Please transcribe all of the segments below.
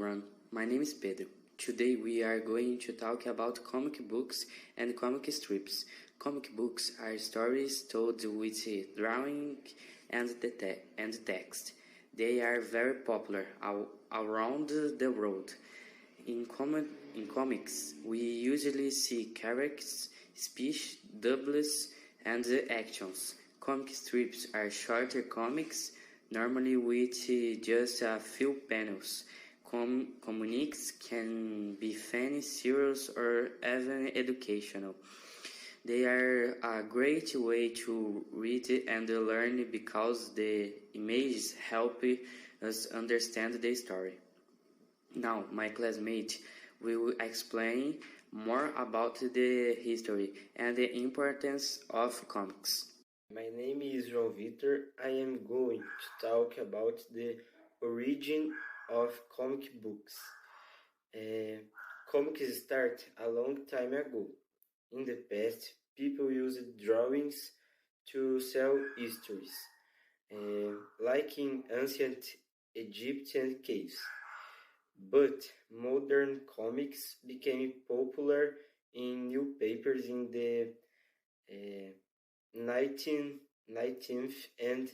everyone, my name is Pedro. Today we are going to talk about comic books and comic strips. Comic books are stories told with drawing and text. They are very popular around the world. In comics, we usually see characters, speech, doubles, and actions. Comic strips are shorter comics, normally with just a few panels. Comics can be funny, serious, or even educational. They are a great way to read and learn because the images help us understand the story. Now, my classmate will explain more about the history and the importance of comics. My name is João Vitor. I am going to talk about the origin of comic books. Comics start a long time ago. In the past, people used drawings to sell histories, like in ancient Egyptian caves. But modern comics became popular in newspapers in the 19th and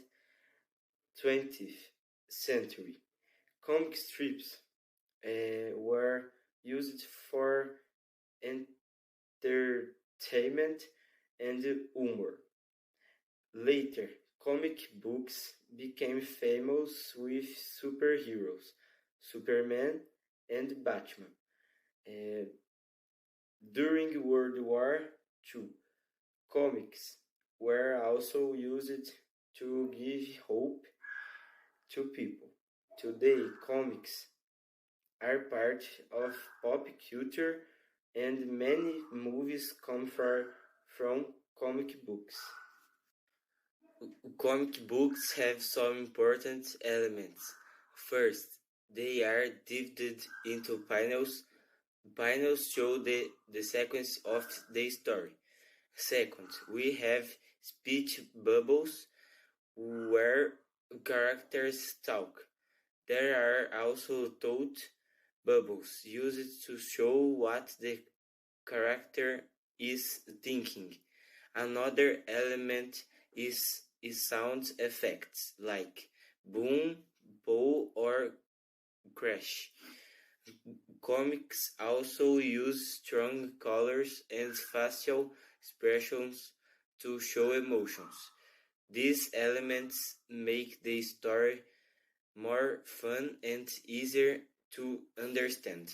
20th century. Comic strips were used for entertainment and humor. Later, comic books became famous with superheroes, Superman and Batman. During World War II, comics were also used to give hope to people. Today, comics are part of pop culture and many movies come from comic books. Comic books have some important elements. First, they are divided into panels. Panels show the sequence of the story. Second, we have speech bubbles where characters talk. There are also thought bubbles used to show what the character is thinking. Another element is sound effects like boom, pow, or crash. Comics also use strong colors and facial expressions to show emotions. These elements make the story more fun and easier to understand.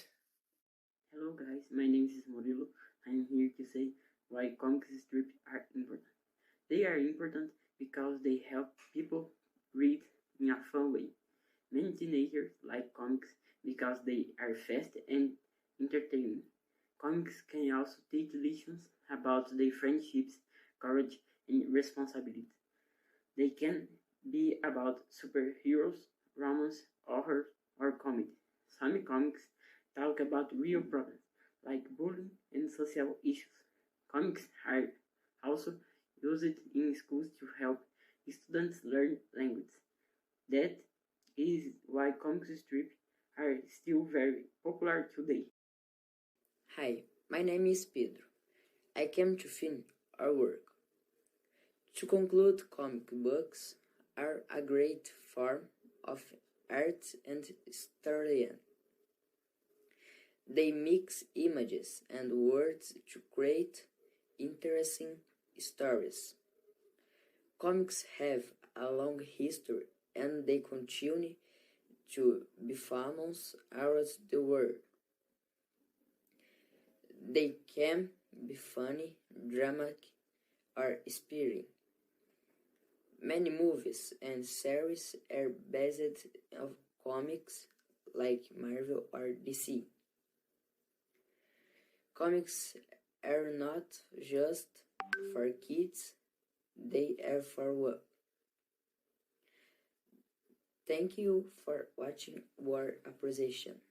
Hello guys, my name is Murilo. I'm here to say why comic strips are important. They are important because they help people read in a fun way. Many teenagers like comics because they are fast and entertaining. Comics can also teach lessons about their friendships, courage, and responsibility. They can be about superheroes, romance, horror, or comedy. Some comics talk about real problems like bullying and social issues. Comics are also used in schools to help students learn language. That is why comic strips are still very popular today. Hi, my name is Pedro. I came to finish our work. To conclude, comic books are a great form of art and storytelling. They mix images and words to create interesting stories. Comics have a long history and they continue to be famous around the world. They can be funny, dramatic, or inspiring. Many movies and series are based on comics like Marvel or DC. Comics are not just for kids, they are for work. Thank you for watching our presentation.